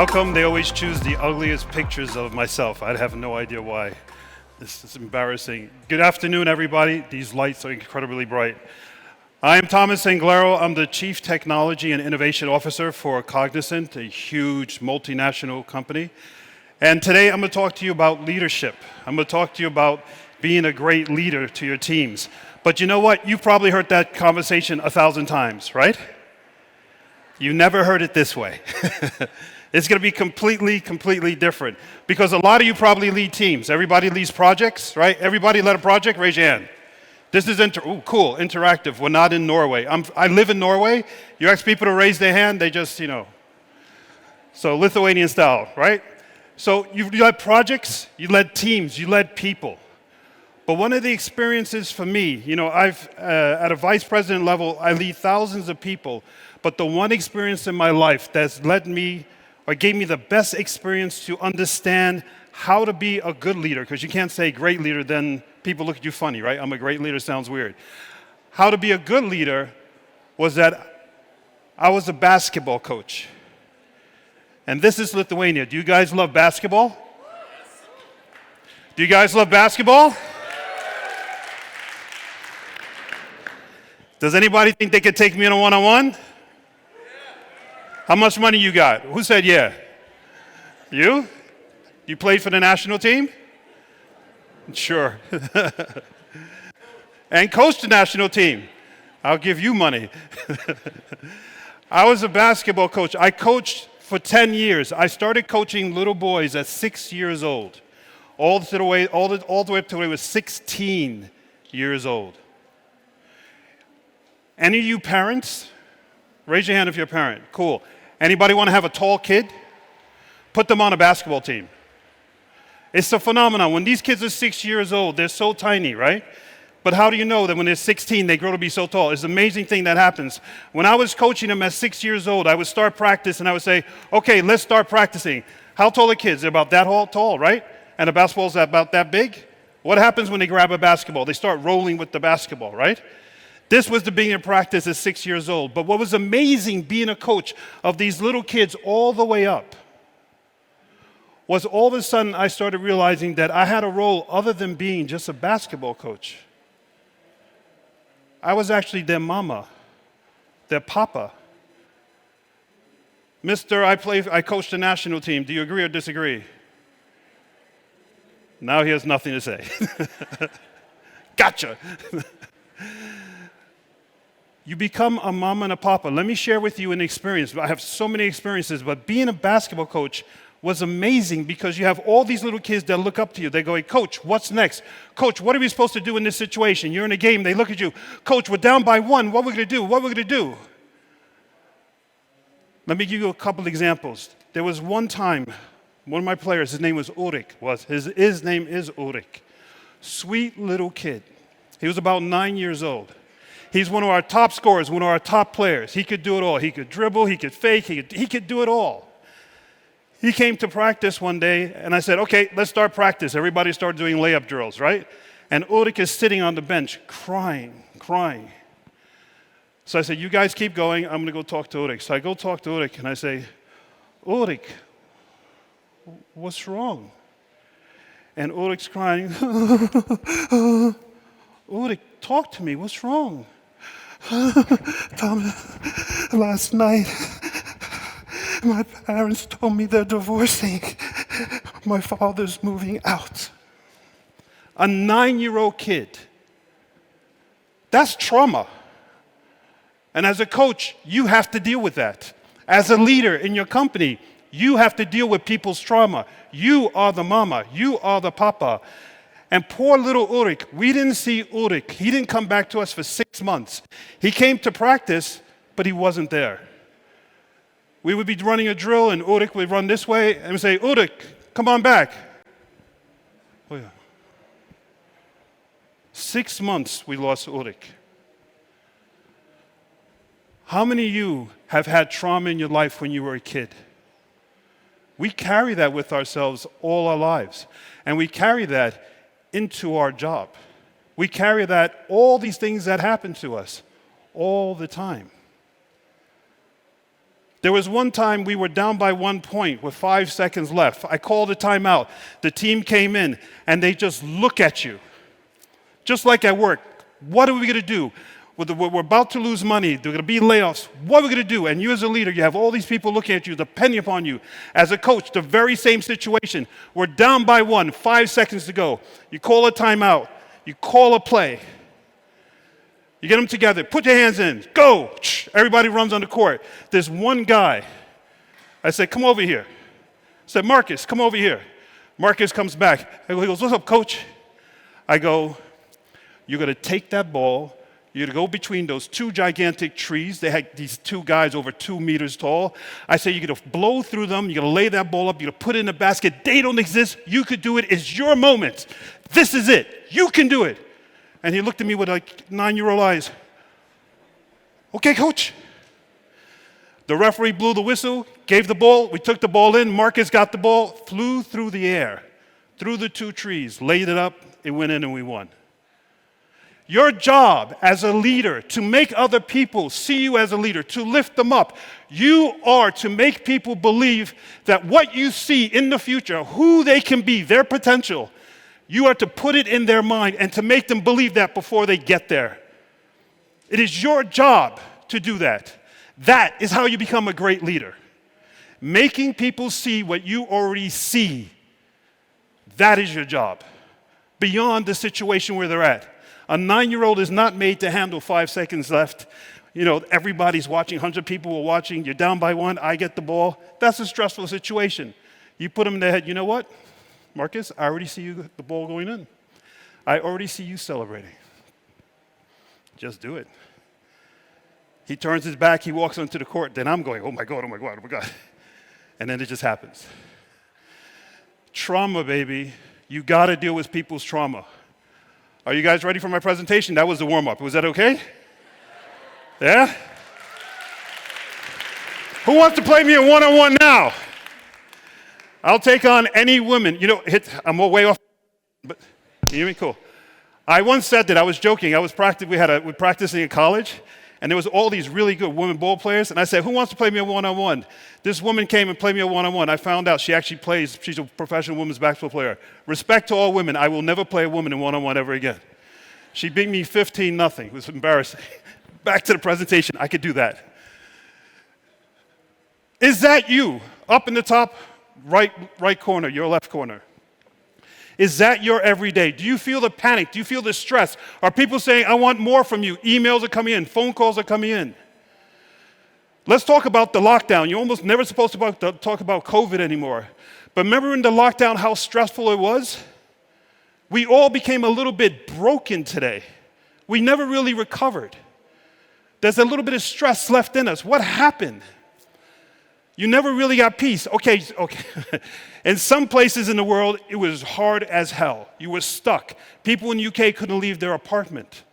How come they always choose the ugliest pictures of myself? I have no idea why. This is embarrassing. Good afternoon, everybody. These lights are incredibly bright. I am Thomas Anglero. I'm the Chief Technology and Innovation Officer for Cognizant, a huge multinational company. And today I'm going to talk to you about leadership. I'm going to talk to you about being a great leader to your teams. But you know what? You've probably heard that conversation 1,000 times, right? You never heard it this way. It's going to be completely different. Because a lot of you probably lead teams. Everybody leads projects, right? Everybody led a project? Raise your hand. This is cool, interactive. We're not in Norway. I live in Norway. You ask people to raise their hand, they just, So Lithuanian style, right? So you led projects, you led teams, you led people. But one of the experiences for me, I've at a vice president level, I lead thousands of people. But the one experience in my life that's led me or gave me the best experience to understand how to be a good leader, because you can't say great leader, then people look at you funny, right? I'm a great leader, sounds weird. How to be a good leader was that I was a basketball coach. And this is Lithuania. Do you guys love basketball? Do you guys love basketball? Does anybody think they could take me in a one-on-one? How much money you got? Who said yeah? You? You played for the national team? Sure. And coached the national team. I'll give you money. I was a basketball coach. I coached for 10 years. I started coaching little boys at 6 years old, all the way up to when I was 16 years old. Any of you parents? Raise your hand if you're a parent. Cool. Anybody want to have a tall kid? Put them on a basketball team. It's a phenomenon. When these kids are 6 years old, they're so tiny, right? But how do you know that when they're 16, they grow to be so tall? It's an amazing thing that happens. When I was coaching them at 6 years old, I would start practice and I would say, okay, let's start practicing. How tall are kids? They're about that tall, right? And a basketball's about that big? What happens when they grab a basketball? They start rolling with the basketball, right? This was the beginning of practice at 6 years old. But what was amazing being a coach of these little kids all the way up was all of a sudden I started realizing that I had a role other than being just a basketball coach. I was actually their mama, their papa. Mister, I coached the national team. Do you agree or disagree? Now he has nothing to say. Gotcha. You become a mama and a papa. Let me share with you an experience. I have so many experiences, but being a basketball coach was amazing because you have all these little kids that look up to you. They go, hey, Coach, what's next? Coach, what are we supposed to do in this situation? You're in a game. They look at you. Coach, we're down by 1. What are we going to do? What are we going to do? Let me give you a couple examples. There was one time, one of my players, his name was Ulrich. His name is Ulrich. Sweet little kid. He was about 9 years old. He's one of our top scorers, one of our top players. He could do it all. He could dribble, he could fake, he could do it all. He came to practice one day, and I said, okay, let's start practice. Everybody started doing layup drills, right? And Ulrich is sitting on the bench, crying. So I said, you guys keep going. I'm going to go talk to Ulrich. So I go talk to Ulrich, and I say, Ulrich, what's wrong? And Ulrich's crying. Ulrich, talk to me. What's wrong? Tom, last night, my parents told me they're divorcing. My father's moving out. A 9-year-old kid. That's trauma. And as a coach, you have to deal with that. As a leader in your company, you have to deal with people's trauma. You are the mama. You are the papa. And poor little Ulrich, we didn't see Ulrich. He didn't come back to us for 6 months. He came to practice, but he wasn't there. We would be running a drill, and Ulrich would run this way, and we'd say, Ulrich, come on back. Oh, yeah. 6 months we lost Ulrich. How many of you have had trauma in your life when you were a kid? We carry that with ourselves all our lives. And we carry that into our job. We carry that, all these things that happen to us, all the time. There was one time we were down by 1 point with 5 seconds left. I called a timeout. The team came in, and they just look at you. Just like at work. What are we going to do? We're about to lose money. There are going to be layoffs. What are we going to do? And you as a leader, you have all these people looking at you, depending upon you. As a coach, the very same situation. We're down by 1, 5 seconds to go. You call a timeout. You call a play. You get them together. Put your hands in. Go. Everybody runs on the court. There's one guy. I said, come over here. I said, Marcus, come over here. Marcus comes back. He goes, what's up, coach? I go, you're going to take that ball. You're going to go between those 2 gigantic trees. They had these 2 guys over 2 meters tall. I say, you're going to blow through them. You're going to lay that ball up. You're going to put it in the basket. They don't exist. You could do it. It's your moment. This is it. You can do it. And he looked at me with like 9-year-old eyes. Okay, coach. The referee blew the whistle, gave the ball. We took the ball in. Marcus got the ball, flew through the air, through the 2 trees, laid it up. It went in and we won. Your job as a leader, to make other people see you as a leader, to lift them up. You are to make people believe that what you see in the future, who they can be, their potential, you are to put it in their mind and to make them believe that before they get there. It is your job to do that. That is how you become a great leader. Making people see what you already see. That is your job. Beyond the situation where they're at. A 9-year-old is not made to handle 5 seconds left. You know, everybody's watching, 100 people are watching. You're down by 1, I get the ball. That's a stressful situation. You put them in their head, you know what? Marcus, I already see you, the ball going in. I already see you celebrating. Just do it. He turns his back, he walks onto the court, then I'm going, oh my God, oh my God, oh my God. And then it just happens. Trauma, baby. You got to deal with people's trauma. Are you guys ready for my presentation? That was the warm-up. Was that okay? Yeah? Who wants to play me a one-on-one now? I'll take on any woman. You know, I'm way off, but you hear me? Cool. I once said that, I was joking. We're practicing at college, and there was all these really good women ball players, and I said, who wants to play me a one-on-one? This woman came and played me a one-on-one. I found out she actually plays, she's a professional women's basketball player. Respect to all women. I will never play a woman in one-on-one ever again. She beat me 15-0. It was embarrassing. Back to the presentation. I could do that. Is that you? Up in the top right corner, your left corner. Is that your everyday? Do you feel the panic? Do you feel the stress? Are people saying, I want more from you? Emails are coming in. Phone calls are coming in. Let's talk about the lockdown. You're almost never supposed to talk about COVID anymore. But remember in the lockdown how stressful it was? We all became a little bit broken today. We never really recovered. There's a little bit of stress left in us. What happened? You never really got peace. Okay. In some places in the world, it was hard as hell. You were stuck. People in the UK couldn't leave their apartment.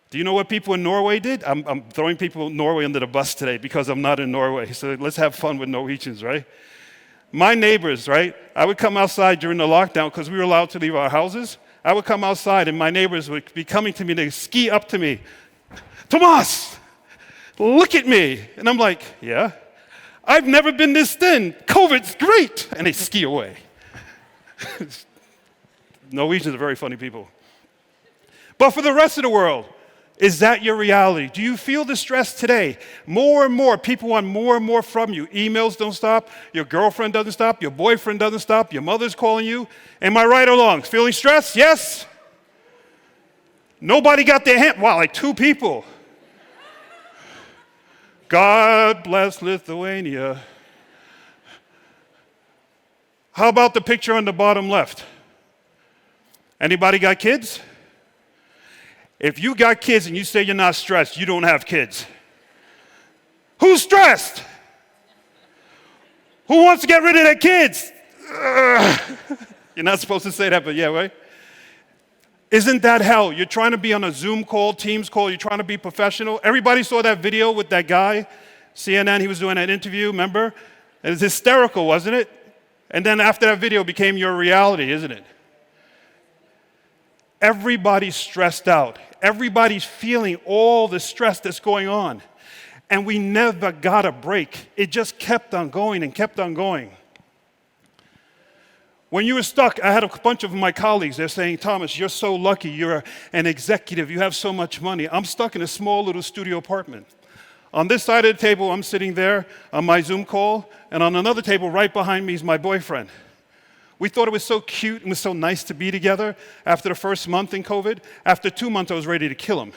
Do you know what people in Norway did? I'm throwing people in Norway under the bus today because I'm not in Norway. So let's have fun with Norwegians, right? My neighbors, right? I would come outside during the lockdown because we were allowed to leave our houses. I would come outside and my neighbors would be coming to me. They'd ski up to me. Tomas, look at me. And I'm like, yeah. I've never been this thin. COVID's great. And they ski away. Norwegians are very funny people. But for the rest of the world, is that your reality? Do you feel the stress today? More and more, people want more and more from you. Emails don't stop. Your girlfriend doesn't stop. Your boyfriend doesn't stop. Your mother's calling you. Am I right or wrong? Feeling stressed? Yes? Nobody got their hand. Wow, like 2 people. God bless Lithuania. How about the picture on the bottom left? Anybody got kids? If you got kids and you say you're not stressed, you don't have kids. Who's stressed? Who wants to get rid of their kids? You're not supposed to say that, but yeah, right? Isn't that hell? You're trying to be on a Zoom call, Teams call, you're trying to be professional. Everybody saw that video with that guy, CNN, he was doing that interview, remember? It was hysterical, wasn't it? And then after that video, it became your reality, isn't it? Everybody's stressed out. Everybody's feeling all the stress that's going on. And we never got a break. It just kept on going and kept on going. When you were stuck, I had a bunch of my colleagues, they're saying, Thomas, you're so lucky, you're an executive, you have so much money. I'm stuck in a small little studio apartment. On this side of the table, I'm sitting there on my Zoom call, and on another table right behind me is my boyfriend. We thought it was so cute and was so nice to be together after the first month in COVID. After 2 months, I was ready to kill him.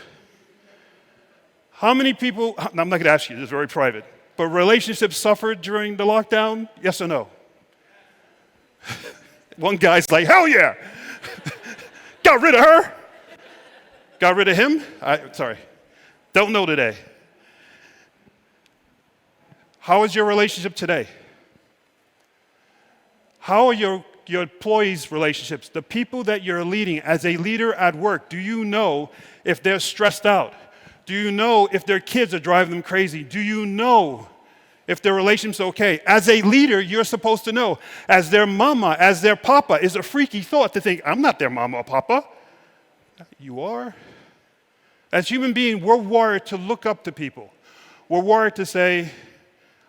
How many people, I'm not going to ask you, this is very private, but relationships suffered during the lockdown? Yes or no? One guy's like, hell yeah! Got rid of her? Got rid of him? Sorry. Don't know today. How is your relationship today? How are your employees' relationships? The people that you're leading as a leader at work, do you know if they're stressed out? Do you know if their kids are driving them crazy? Do you know if their relationship's okay? As a leader, you're supposed to know. As their mama, as their papa, is a freaky thought to think, I'm not their mama or papa. You are. As human beings, we're wired to look up to people. We're wired to say,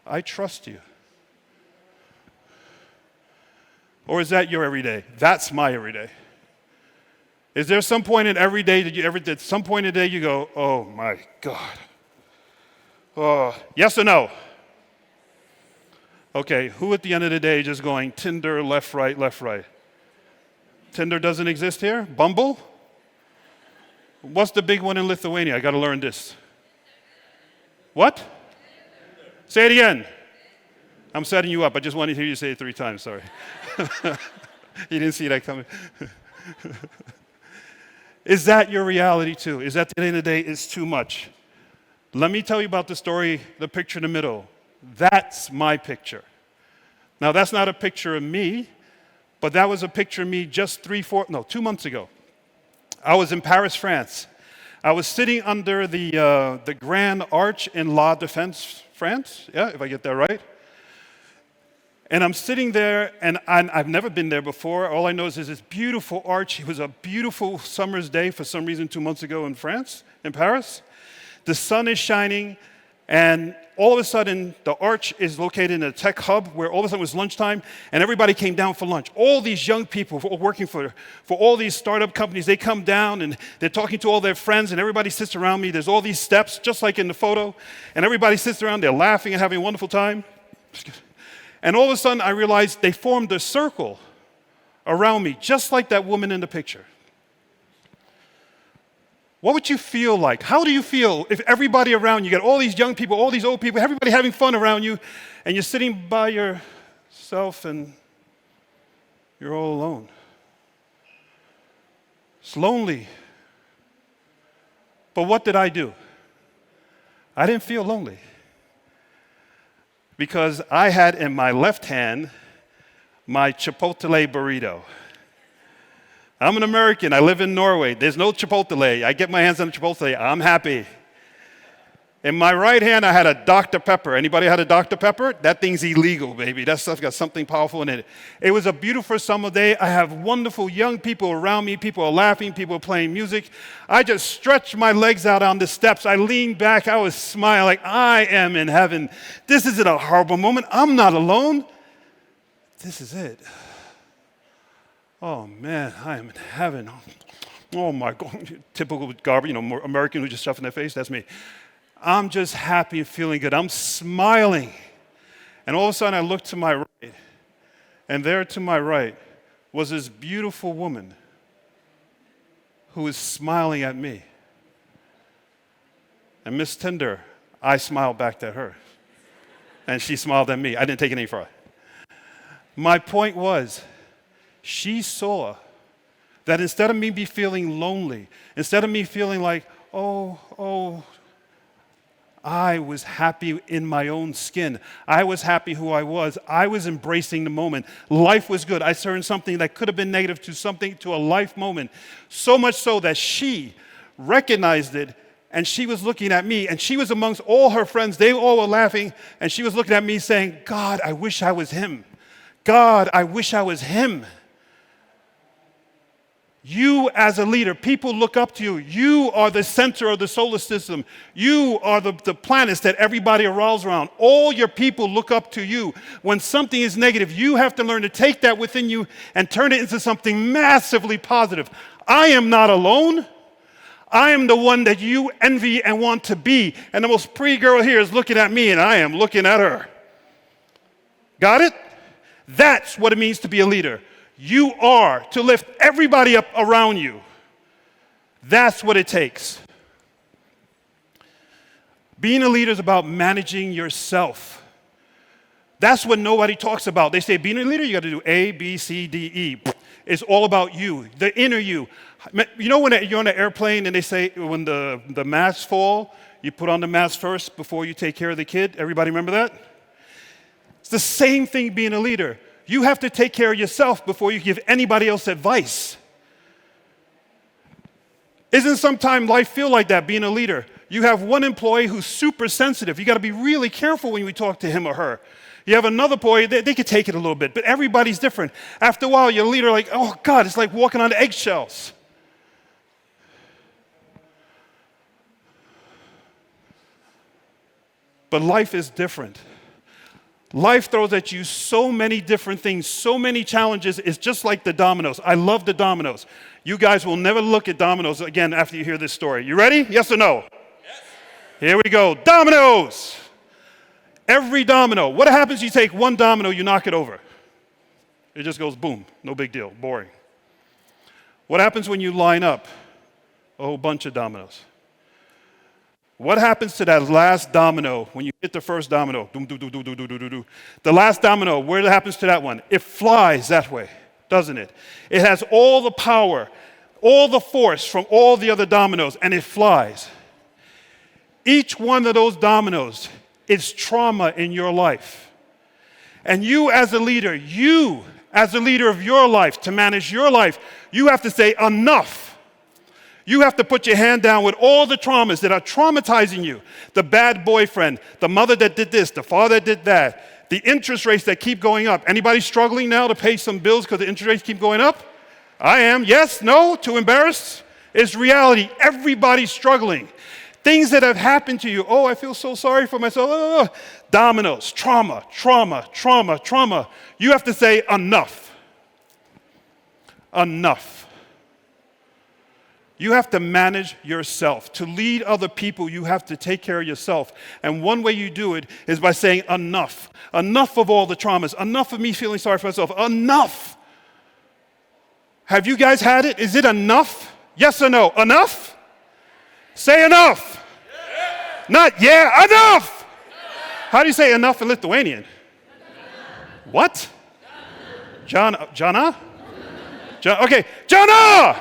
I trust you. Or is that your everyday? That's my everyday. Is there some point in every day that you ever did, some point in the day you go, oh my God. Oh, yes or no? Okay, who at the end of the day just going Tinder, left, right, left, right? Tinder doesn't exist here? Bumble? What's the big one in Lithuania? I got to learn this. What? Say it again. I'm setting you up. I just wanted to hear you say it 3 times, sorry. You didn't see that coming. Is that your reality too? Is that at the end of the day is too much? Let me tell you about the story, the picture in the middle. That's my picture. Now that's not a picture of me, but that was a picture of me just 2 months ago. I was in Paris, France. I was sitting under the Grand Arch in La Défense, France, yeah, if I get that right. And I'm sitting there, and I've never been there before. All I know is there's this beautiful arch. It was a beautiful summer's day for some reason 2 months ago in France, in Paris. The sun is shining, and all of a sudden, the arch is located in a tech hub where all of a sudden it was lunchtime, and everybody came down for lunch. All these young people working for all these startup companies, they come down, and they're talking to all their friends, and everybody sits around me. There's all these steps, just like in the photo, and everybody sits around. They're laughing and having a wonderful time. And all of a sudden, I realized they formed a circle around me, just like that woman in the picture. What would you feel like? How do you feel if everybody around you, got all these young people, all these old people, everybody having fun around you, and you're sitting by yourself and you're all alone? It's lonely. But what did I do? I didn't feel lonely. Because I had in my left hand my Chipotle burrito. I'm an American. I live in Norway. There's no Chipotle. I get my hands on a Chipotle. I'm happy. In my right hand, I had a Dr. Pepper. Anybody had a Dr. Pepper? That thing's illegal, baby. That stuff got something powerful in it. It was a beautiful summer day. I have wonderful young people around me. People are laughing. People are playing music. I just stretched my legs out on the steps. I leaned back. I was smiling like I am in heaven. This isn't a horrible moment. I'm not alone. This is it. Oh, man, I am in heaven. Oh, my God. Typical garbage, American who just stuff in their face. That's me. I'm just happy and feeling good. I'm smiling. And all of a sudden, I looked to my right, and there to my right was this beautiful woman who was smiling at me. And Miss Tinder, I smiled back at her, and she smiled at me. I didn't take it any further. My point was, she saw that instead of me be feeling lonely, instead of me feeling like, oh, I was happy in my own skin. I was happy who I was. I was embracing the moment. Life was good. I turned something that could have been negative to a life moment. So much so that she recognized it, and she was looking at me, and she was amongst all her friends. They all were laughing, and she was looking at me saying, God, I wish I was him. God, I wish I was him. You as a leader, people look up to you. You are the center of the solar system. You are the planets that everybody revolves around. All your people look up to you. When something is negative, you have to learn to take that within you and turn it into something massively positive. I am not alone. I am the one that you envy and want to be. And the most pretty girl here is looking at me, and I am looking at her. Got it? That's what it means to be a leader. You are to lift everybody up around you. That's what it takes. Being a leader is about managing yourself. That's what nobody talks about. They say, being a leader, you got to do A, B, C, D, E. It's all about you, the inner you. You know when you're on an airplane and they say when the masks fall, you put on the mask first before you take care of the kid? Everybody remember that? It's the same thing being a leader. You have to take care of yourself before you give anybody else advice. Isn't sometimes life feel like that, being a leader? You have one employee who's super sensitive. You got to be really careful when you talk to him or her. You have another employee, they could take it a little bit, but everybody's different. After a while, your leader like, oh God, it's like walking on eggshells. But life is different. Life throws at you so many different things, so many challenges. It's just like the dominoes. I love the dominoes. You guys will never look at dominoes again after you hear this story. You ready? Yes or no? Yes. Here we go. Dominoes. Every domino. What happens? You take one domino, you knock it over. It just goes boom. No big deal. Boring. What happens when you line up a whole bunch of dominoes? What happens to that last domino when you hit the first domino? Doom, doom, doom, doom, doom, doom, doom, doom. The last domino, where happens to that one? It flies that way, doesn't it? It has all the power, all the force from all the other dominoes, and it flies. Each one of those dominoes is trauma in your life. And you as a leader of your life, to manage your life, you have to say enough. You have to put your hand down with all the traumas that are traumatizing you. The bad boyfriend, the mother that did this, the father that did that, the interest rates that keep going up. Anybody struggling now to pay some bills because the interest rates keep going up? I am. Yes? No? Too embarrassed? It's reality. Everybody's struggling. Things that have happened to you. Oh, I feel so sorry for myself. Oh. Dominoes, trauma, trauma, trauma, trauma. You have to say enough. Enough. You have to manage yourself. To lead other people, you have to take care of yourself. And one way you do it is by saying enough. Enough of all the traumas. Enough of me feeling sorry for myself. Enough. Have you guys had it? Is it enough? Yes or no? Enough? Say enough. Yeah. Not yeah, enough. Yeah. How do you say enough in Lithuanian? What? Jana? Okay, Jana!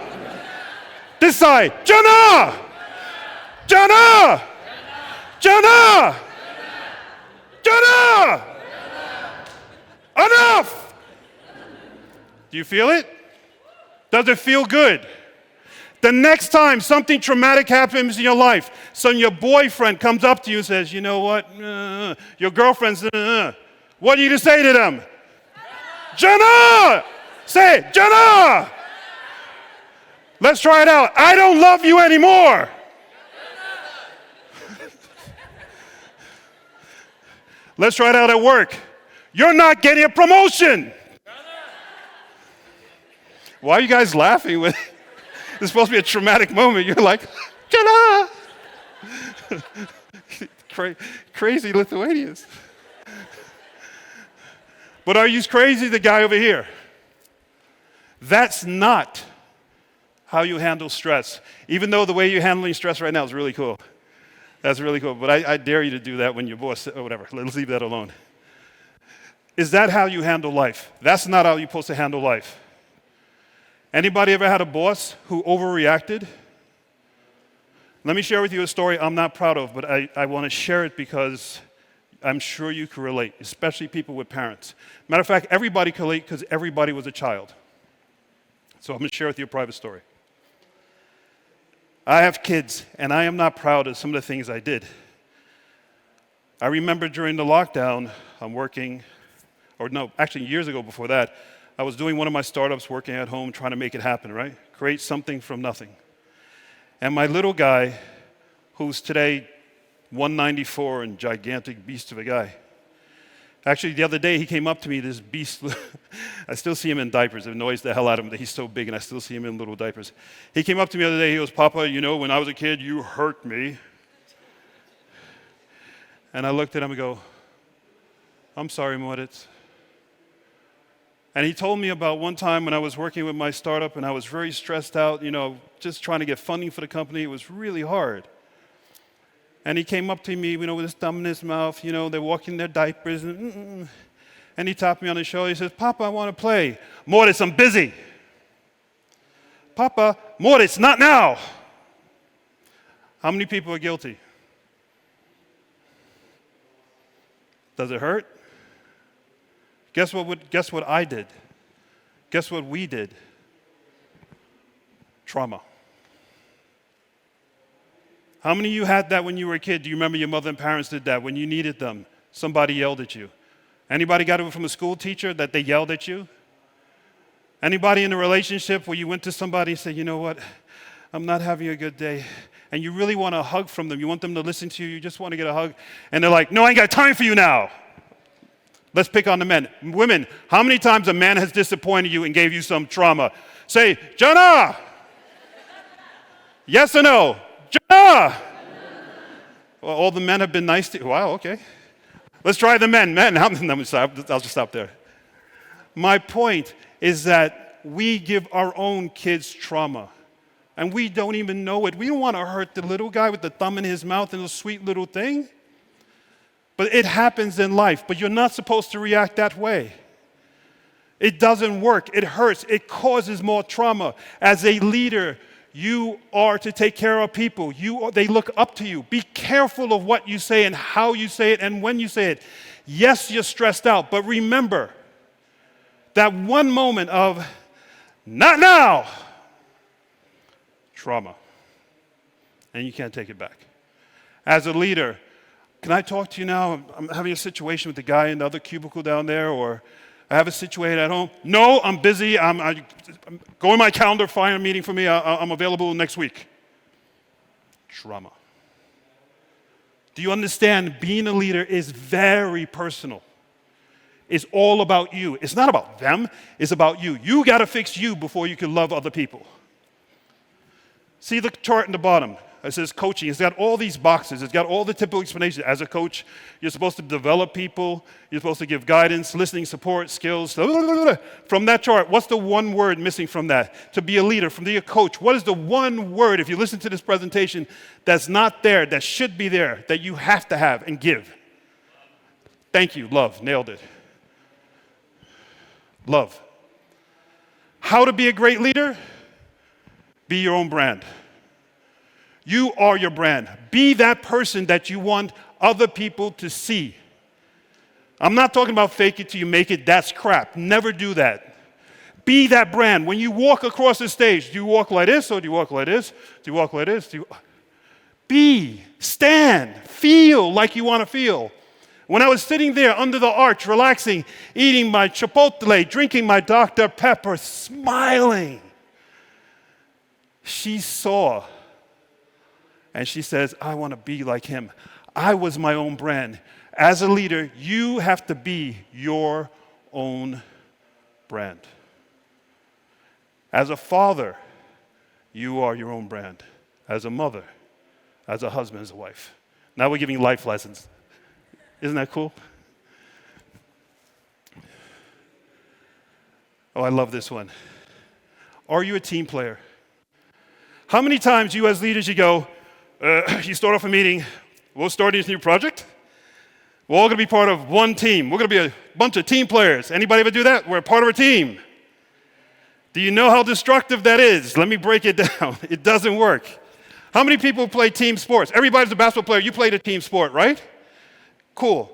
This side, Jana! Jana! Jana! Jana! Enough! Do you feel it? Does it feel good? The next time something traumatic happens in your life, your boyfriend comes up to you and says, you know what? Your girlfriend's, what are you to say to them? Jana! Say it, Jana! Let's try it out. I don't love you anymore. Let's try it out at work. You're not getting a promotion. Why are you guys laughing? It's supposed to be a traumatic moment. You're like, ta-da! Crazy Lithuanians. But are you crazy, the guy over here? That's not how you handle stress. Even though the way you're handling stress right now is really cool. That's really cool. But I dare you to do that when your boss, or whatever. Let's leave that alone. Is that how you handle life? That's not how you're supposed to handle life. Anybody ever had a boss who overreacted? Let me share with you a story I'm not proud of, but I want to share it because I'm sure you can relate, especially people with parents. Matter of fact, everybody can relate because everybody was a child. So I'm going to share with you a private story. I have kids, and I am not proud of some of the things I did. I remember during the lockdown, I'm working, or no, actually years ago before that, I was doing one of my startups, working at home, trying to make it happen, right? Create something from nothing. And my little guy, who's today 194 and gigantic beast of a guy. Actually, the other day he came up to me, this beast. I still see him in diapers. It annoys the hell out of him that he's so big and I still see him in little diapers. He came up to me the other day, he goes, "Papa, you know, when I was a kid, you hurt me." And I looked at him and go, "I'm sorry, Moritz." And he told me about one time when I was working with my startup and I was very stressed out, just trying to get funding for the company. It was really hard. And he came up to me, with his thumb in his mouth, they're walking their diapers. And he tapped me on the shoulder. He says, "Papa, I want to play." "Moritz, I'm busy." "Papa, Moritz, not now." How many people are guilty? Does it hurt? Guess what I did? Guess what we did? Trauma. How many of you had that when you were a kid? Do you remember your mother and parents did that? When you needed them, somebody yelled at you. Anybody got it from a school teacher that they yelled at you? Anybody in a relationship where you went to somebody and said, "You know what, I'm not having a good day," and you really want a hug from them, you want them to listen to you, you just want to get a hug, and they're like, "No, I ain't got time for you now." Let's pick on the men. Women, how many times a man has disappointed you and gave you some trauma? Say, "Jonah!" Yes or no? Jonah! Well, all the men have been nice to you. Wow, okay. Let's try the men. I'll just stop there. My point is that we give our own kids trauma, and we don't even know it. We don't want to hurt the little guy with the thumb in his mouth and the sweet little thing. But it happens in life, but you're not supposed to react that way. It doesn't work. It hurts. It causes more trauma. As a leader, you are to take care of people. They look up to you. Be careful of what you say and how you say it and when you say it. Yes, you're stressed out, but remember that one moment of "not now," trauma, and you can't take it back. As a leader, can I talk to you now? I'm having a situation with the guy in the other cubicle down there, or I have a situation at home. "No, I'm busy. Go in my calendar, find a meeting for me. I'm available next week." Trauma. Do you understand? Being a leader is very personal. It's all about you. It's not about them. It's about you. You got to fix you before you can love other people. See the chart in the bottom. It says coaching. It's got all these boxes. It's got all the typical explanations. As a coach, you're supposed to develop people. You're supposed to give guidance, listening, support, skills. From that chart, what's the one word missing from that? To be a leader, from being a coach, what is the one word, if you listen to this presentation, that's not there, that should be there, that you have to have and give? Thank you. Love. Nailed it. Love. How to be a great leader? Be your own brand. You are your brand. Be that person that you want other people to see. I'm not talking about fake it till you make it. That's crap. Never do that. Be that brand. When you walk across the stage, do you walk like this or do you walk like this? Do you walk like this? Be, stand, feel like you want to feel. When I was sitting there under the arch, relaxing, eating my Chipotle, drinking my Dr. Pepper, smiling, she saw. And she says, "I want to be like him." I was my own brand. As a leader, you have to be your own brand. As a father, you are your own brand. As a mother, as a husband, as a wife. Now we're giving life lessons. Isn't that cool? Oh, I love this one. Are you a team player? How many times you as leaders, you go, you start off a meeting, we'll start this new project. We're all going to be part of one team. We're going to be a bunch of team players. Anybody ever do that? We're a part of a team. Do you know how destructive that is? Let me break it down. It doesn't work. How many people play team sports? Everybody's a basketball player. You played a team sport, right? Cool.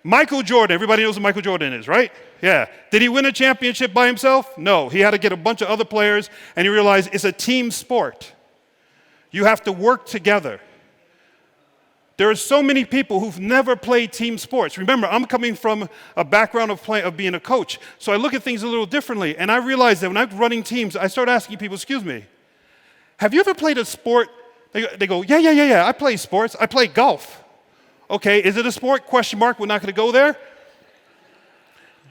Michael Jordan, everybody knows who Michael Jordan is, right? Yeah. Did he win a championship by himself? No. He had to get a bunch of other players, and he realized it's a team sport. You have to work together. There are so many people who've never played team sports. Remember, I'm coming from a background of being a coach, so I look at things a little differently, and I realize that when I'm running teams, I start asking people, excuse me, have you ever played a sport? They go, yeah, I play sports. I play golf. Okay, is it a sport? Question mark, we're not going to go there.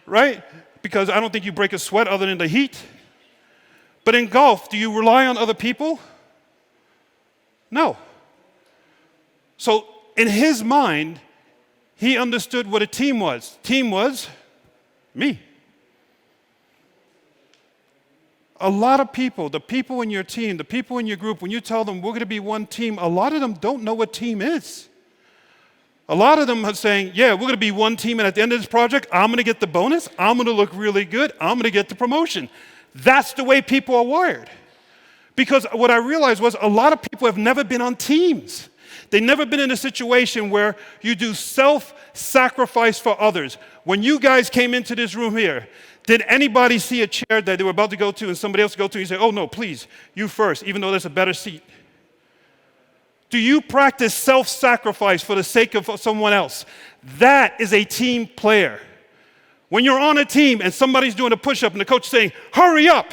Right? Because I don't think you break a sweat other than the heat. But in golf, do you rely on other people? No. So in his mind, he understood what a team was. Team was me. A lot of people, the people in your team, the people in your group, when you tell them we're going to be one team, a lot of them don't know what team is. A lot of them are saying, yeah, we're going to be one team, and at the end of this project, I'm going to get the bonus, I'm going to look really good, I'm going to get the promotion. That's the way people are wired. Because what I realized was a lot of people have never been on teams. They've never been in a situation where you do self-sacrifice for others. When you guys came into this room here, did anybody see a chair that they were about to go to and somebody else go to and say, oh no, please, you first, even though there's a better seat? Do you practice self-sacrifice for the sake of someone else? That is a team player. When you're on a team and somebody's doing a push-up and the coach is saying, hurry up,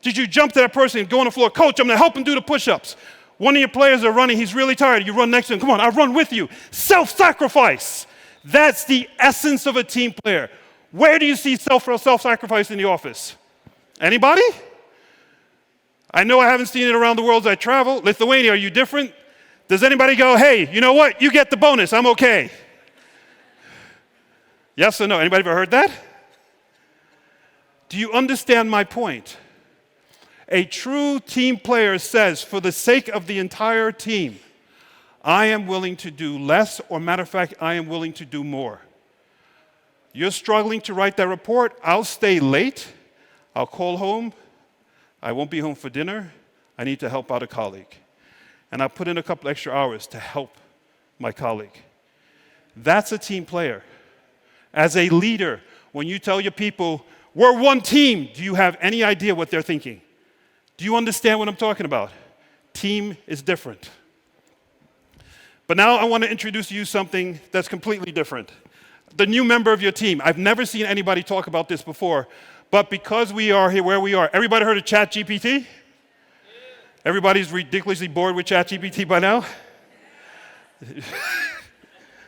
did you jump to that person and go on the floor? Coach, I'm going to help him do the push-ups. One of your players are running, he's really tired. You run next to him, come on, I'll run with you. Self-sacrifice. That's the essence of a team player. Where do you see self-sacrifice in the office? Anybody? I know I haven't seen it around the world as I travel. Lithuania, are you different? Does anybody go, hey, you know what? You get the bonus, I'm okay. Yes or no? Anybody ever heard that? Do you understand my point? A true team player says, for the sake of the entire team, I am willing to do less, or matter of fact, I am willing to do more. You're struggling to write that report, I'll stay late, I'll call home, I won't be home for dinner, I need to help out a colleague. And I'll put in a couple extra hours to help my colleague. That's a team player. As a leader, when you tell your people, we're one team, do you have any idea what they're thinking? Do you understand what I'm talking about? Team is different. But now I want to introduce to you something that's completely different. The new member of your team. I've never seen anybody talk about this before, but because we are here where we are, everybody heard of ChatGPT? Everybody's ridiculously bored with ChatGPT by now?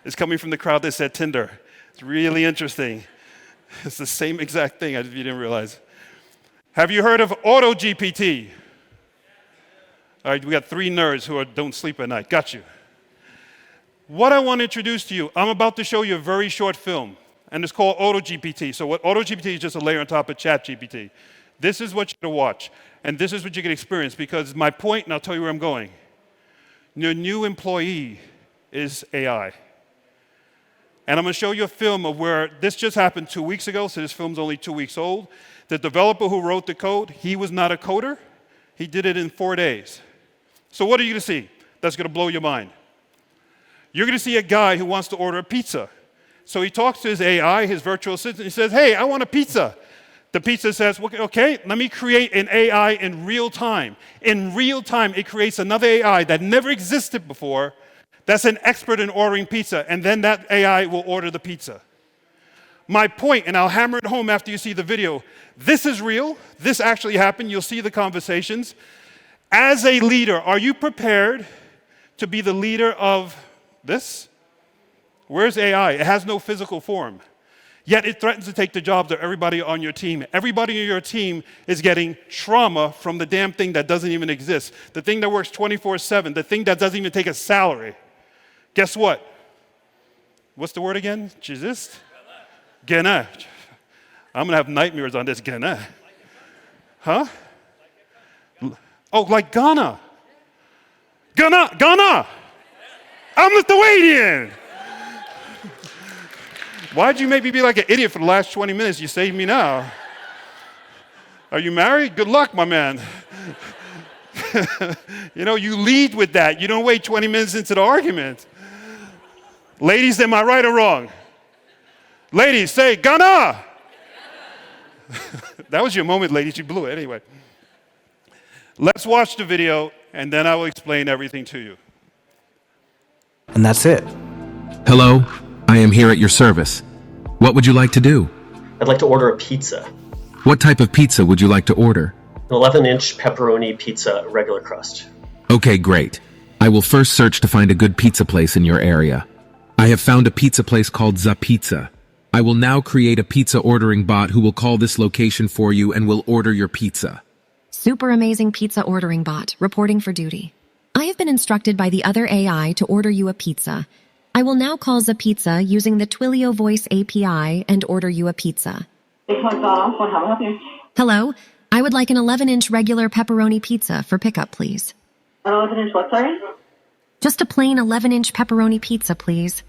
It's coming from the crowd that said Tinder. It's really interesting. It's the same exact thing, if you didn't realize. Have you heard of AutoGPT? All right, we got 3 nerds who don't sleep at night. Got you. What I want to introduce to you, I'm about to show you a very short film, and it's called AutoGPT. So what AutoGPT is just a layer on top of ChatGPT. This is what you're going to watch, and this is what you can experience, because my point, and I'll tell you where I'm going. Your new employee is AI. And I'm going to show you a film of where this just happened 2 weeks ago, so this film's only 2 weeks old. The developer who wrote the code, he was not a coder. He did it in 4 days. So what are you going to see that's going to blow your mind? You're going to see a guy who wants to order a pizza. So he talks to his AI, his virtual assistant, he says, hey, I want a pizza. The pizza says, okay, let me create an AI in real time. In real time, it creates another AI that never existed before that's an expert in ordering pizza, and then that AI will order the pizza. My point, and I'll hammer it home after you see the video, this is real. This actually happened. You'll see the conversations. As a leader, are you prepared to be the leader of this? Where's AI? It has no physical form. Yet it threatens to take the jobs of everybody on your team. Everybody on your team is getting trauma from the damn thing that doesn't even exist. The thing that works 24/7, the thing that doesn't even take a salary. Guess what? What's the word again? Jesus? Gena. I'm going to have nightmares on this Gena. Huh? Oh, like Ghana. Ghana. I'm Lithuanian. Why'd you make me be like an idiot for the last 20 minutes? You saved me now. Are you married? Good luck, my man. You know, you lead with that. You don't wait 20 minutes into the argument. Ladies, am I right or wrong? Ladies, say, Ghana. That was your moment, ladies. You blew it. Anyway. Let's watch the video, and then I will explain everything to you. and that's it. Hello, I am here at your service. What would you like to do? I'd like to order a pizza. What type of pizza would you like to order? An 11-inch pepperoni pizza, regular crust. Okay, great. I will first search to find a good pizza place in your area. I have found a pizza place called Za Pizza. I will now create a pizza ordering bot who will call this location for you and will order your pizza. Super amazing pizza ordering bot, reporting for duty. I have been instructed by the other AI to order you a pizza. I will now call Za Pizza using the Twilio voice API and order you a pizza. Hello, I would like an 11-inch regular pepperoni pizza for pickup, please. An 11-inch what, sorry? Just a plain 11-inch pepperoni pizza, please.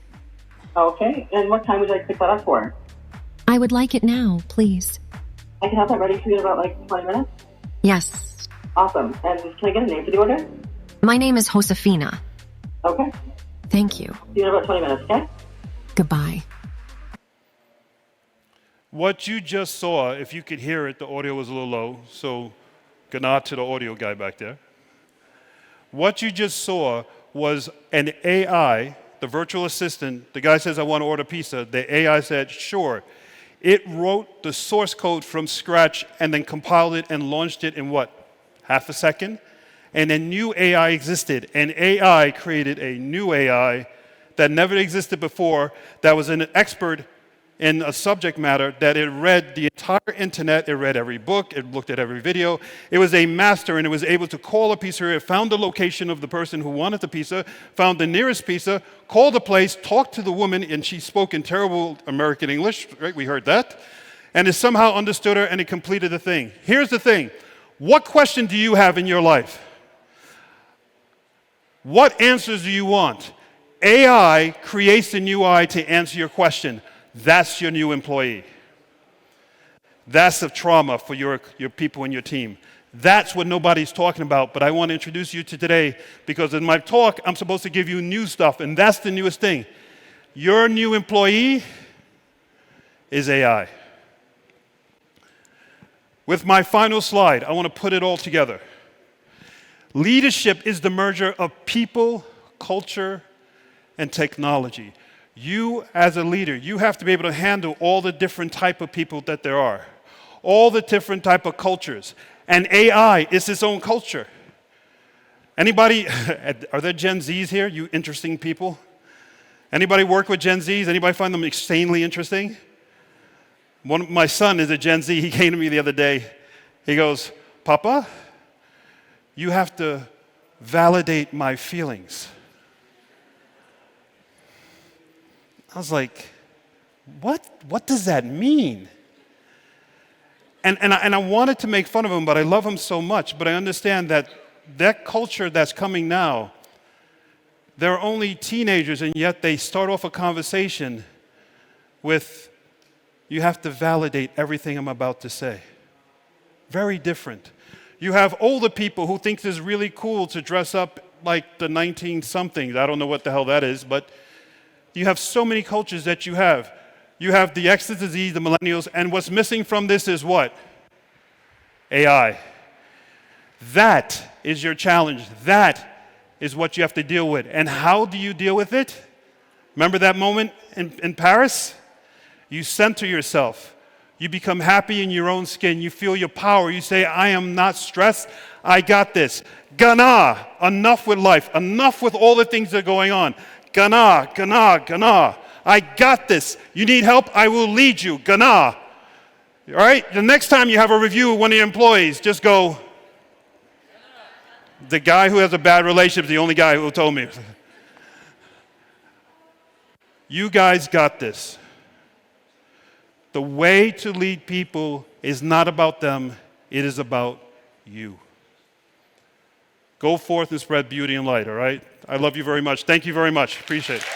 Okay, and what time would you like to pick that up for? I would like it now, please. I can have that ready for you in about 20 minutes. Yes. Awesome. And can I get a name for the order? My name is Josefina. Okay. Thank you. See you in about 20 minutes, okay? Goodbye. What you just saw, if you could hear it, the audio was a little low, so good nod to the audio guy back there. What you just saw was an AI, the virtual assistant. The guy says, I want to order pizza. The AI said, sure. It wrote the source code from scratch and then compiled it and launched it in what? Half a second? And a new AI existed. And AI created a new AI that never existed before, that was an expert in a subject matter, that it read the entire internet, it read every book, it looked at every video. It was a master, and it was able to call a pizzeria. It found the location of the person who wanted the pizza, found the nearest pizza, called the place, talked to the woman, and she spoke in terrible American English, right? We heard that. And it somehow understood her, and it completed the thing. Here's the thing. What question do you have in your life? What answers do you want? AI creates a new AI to answer your question. That's your new employee. That's a trauma for your people and your team. That's what nobody's talking about, but I want to introduce you to today, because in my talk, I'm supposed to give you new stuff, and that's the newest thing. Your new employee is AI. With my final slide, I want to put it all together. Leadership is the merger of people, culture, and technology. You, as a leader, you have to be able to handle all the different type of people that there are, all the different type of cultures. And AI is its own culture. Anybody, are there Gen Zs here, you interesting people? Anybody work with Gen Zs? Anybody find them insanely interesting? My son is a Gen Z. He came to me the other day. He goes, Papa, you have to validate my feelings. I was like, what does that mean? And I wanted to make fun of him, but I love him so much. But I understand that culture that's coming now, they're only teenagers, and yet they start off a conversation with, you have to validate everything I'm about to say. Very different. You have older people who think it's really cool to dress up like the 19-somethings. I don't know what the hell that is, but you have so many cultures that you have. You have the X, the Z, the millennials, and what's missing from this is what? AI. That is your challenge. That is what you have to deal with. And how do you deal with it? Remember that moment in Paris? You center yourself. You become happy in your own skin. You feel your power. You say, I am not stressed. I got this. Gana, enough with life. Enough with all the things that are going on. Gana, gana, gana. I got this. You need help? I will lead you. Gana. All right? The next time you have a review with one of your employees, just go, the guy who has a bad relationship is the only guy who told me. You guys got this. The way to lead people is not about them, it is about you. Go forth and spread beauty and light, all right? I love you very much. Thank you very much. Appreciate it.